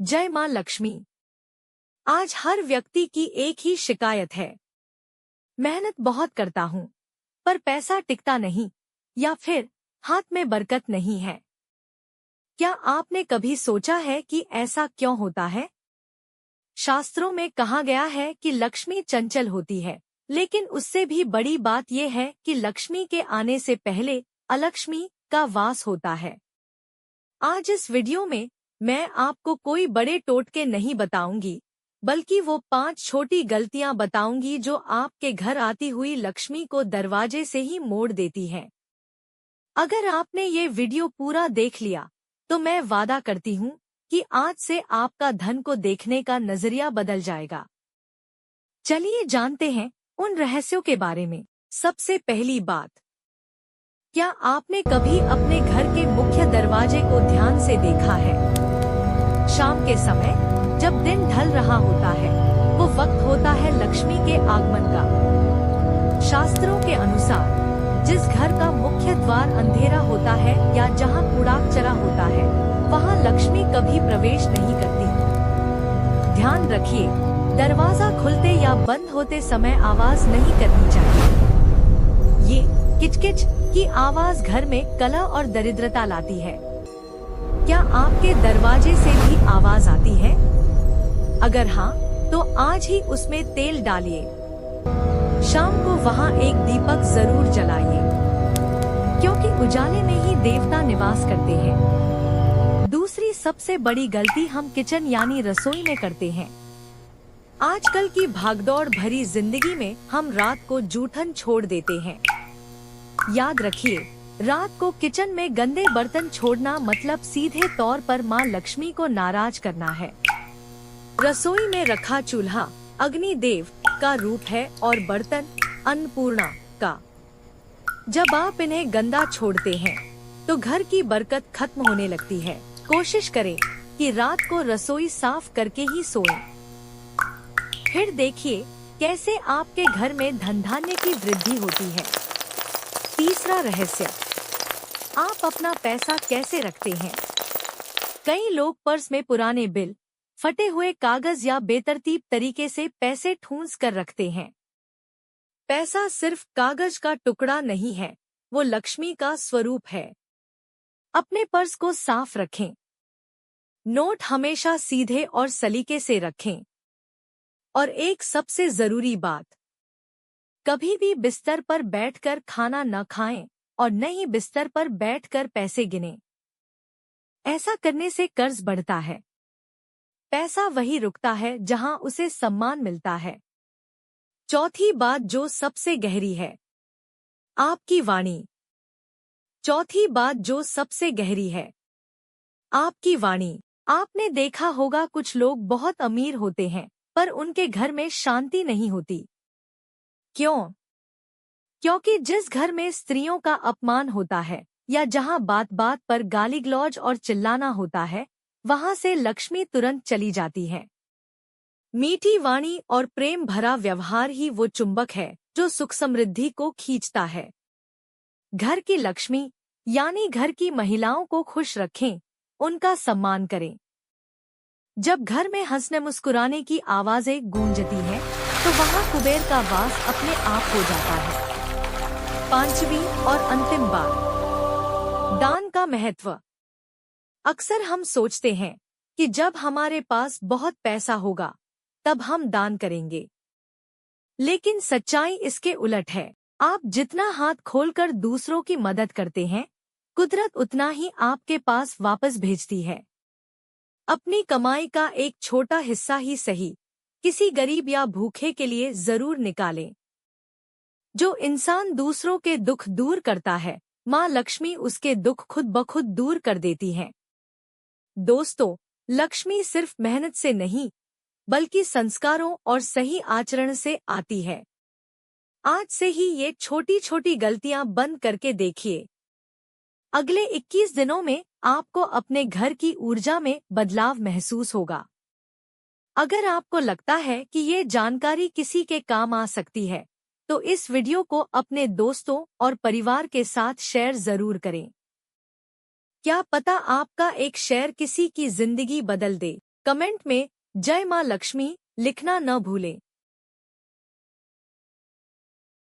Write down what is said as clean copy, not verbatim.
जय मां लक्ष्मी। आज हर व्यक्ति की एक ही शिकायत है, मेहनत बहुत करता हूँ पर पैसा टिकता नहीं, या फिर हाथ में बरकत नहीं है। क्या आपने कभी सोचा है कि ऐसा क्यों होता है? शास्त्रों में कहा गया है कि लक्ष्मी चंचल होती है, लेकिन उससे भी बड़ी बात यह है कि लक्ष्मी के आने से पहले अलक्ष्मी का वास होता है। आज इस वीडियो में मैं आपको कोई बड़े टोटके नहीं बताऊंगी, बल्कि वो 5 छोटी गलतियां बताऊंगी जो आपके घर आती हुई लक्ष्मी को दरवाजे से ही मोड़ देती हैं। अगर आपने ये वीडियो पूरा देख लिया तो मैं वादा करती हूँ कि आज से आपका धन को देखने का नजरिया बदल जाएगा। चलिए जानते हैं उन रहस्यों के बारे में। सबसे पहली बात, क्या आपने कभी अपने घर के मुख्य दरवाजे को ध्यान से देखा है? शाम के समय जब दिन ढल रहा होता है, वो वक्त होता है लक्ष्मी के आगमन का। शास्त्रों के अनुसार जिस घर का मुख्य द्वार अंधेरा होता है या जहां कूड़ाक चरा होता है, वहां लक्ष्मी कभी प्रवेश नहीं करती। ध्यान रखिए, दरवाजा खुलते या बंद होते समय आवाज नहीं करनी चाहिए। ये किचकिच की आवाज घर में कलह और दरिद्रता लाती है। क्या आपके दरवाजे से भी आवाज आती है? अगर हाँ, तो आज ही उसमें तेल डालिए। शाम को वहाँ एक दीपक जरूर जलाइए, क्योंकि उजाले में ही देवता निवास करते हैं। दूसरी सबसे बड़ी गलती हम किचन यानी रसोई में करते हैं। आजकल की भागदौड़ भरी जिंदगी में हम रात को जूठन छोड़ देते हैं। याद रखिए, रात को किचन में गंदे बर्तन छोड़ना मतलब सीधे तौर पर मां लक्ष्मी को नाराज करना है। रसोई में रखा चूल्हा अग्निदेव का रूप है और बर्तन अन्नपूर्णा का। जब आप इन्हें गंदा छोड़ते हैं तो घर की बरकत खत्म होने लगती है। कोशिश करें कि रात को रसोई साफ करके ही सोएं। फिर देखिए कैसे आपके घर में धन धान्य की वृद्धि होती है। तीसरा रहस्य, आप अपना पैसा कैसे रखते हैं? कई लोग पर्स में पुराने बिल, फटे हुए कागज या बेतरतीब तरीके से पैसे ठूंस कर रखते हैं। पैसा सिर्फ कागज का टुकड़ा नहीं है, वो लक्ष्मी का स्वरूप है। अपने पर्स को साफ रखें। नोट हमेशा सीधे और सलीके से रखें। और एक सबसे जरूरी बात, कभी भी बिस्तर पर बैठकर खाना न खाएं और न ही बिस्तर पर बैठकर पैसे गिनें। ऐसा करने से कर्ज बढ़ता है। पैसा वही रुकता है जहां उसे सम्मान मिलता है। चौथी बात जो सबसे गहरी है, आपकी वाणी। चौथी बात जो सबसे गहरी है, आपकी वाणी। आपने देखा होगा कुछ लोग बहुत अमीर होते हैं पर उनके घर में शांति नहीं होती। क्यों? क्योंकि जिस घर में स्त्रियों का अपमान होता है या जहां बात बात पर गाली गलौज और चिल्लाना होता है, वहां से लक्ष्मी तुरंत चली जाती है। मीठी वाणी और प्रेम भरा व्यवहार ही वो चुंबक है जो सुख समृद्धि को खींचता है। घर की लक्ष्मी यानी घर की महिलाओं को खुश रखें, उनका सम्मान करें। जब घर में हंसने मुस्कुराने की आवाजें गूंजती हैं, तो वहां कुबेर का वास अपने आप हो जाता है। पांचवी और अंतिम बात, दान का महत्व। अक्सर हम सोचते हैं कि जब हमारे पास बहुत पैसा होगा तब हम दान करेंगे, लेकिन सच्चाई इसके उलट है। आप जितना हाथ खोलकर दूसरों की मदद करते हैं, कुदरत उतना ही आपके पास वापस भेजती है। अपनी कमाई का एक छोटा हिस्सा ही सही, किसी गरीब या भूखे के लिए जरूर निकालें। जो इंसान दूसरों के दुख दूर करता है, माँ लक्ष्मी उसके दुख खुद ब खुद दूर कर देती है। दोस्तों, लक्ष्मी सिर्फ मेहनत से नहीं, बल्कि संस्कारों और सही आचरण से आती है। आज से ही ये छोटी छोटी गलतियां बंद करके देखिए। अगले 21 दिनों में आपको अपने घर की ऊर्जा में बदलाव महसूस होगा। अगर आपको लगता है कि ये जानकारी किसी के काम आ सकती है, तो इस वीडियो को अपने दोस्तों और परिवार के साथ शेयर जरूर करें। क्या पता आपका एक शेयर किसी की जिंदगी बदल दे। कमेंट में जय मां लक्ष्मी लिखना न भूलें।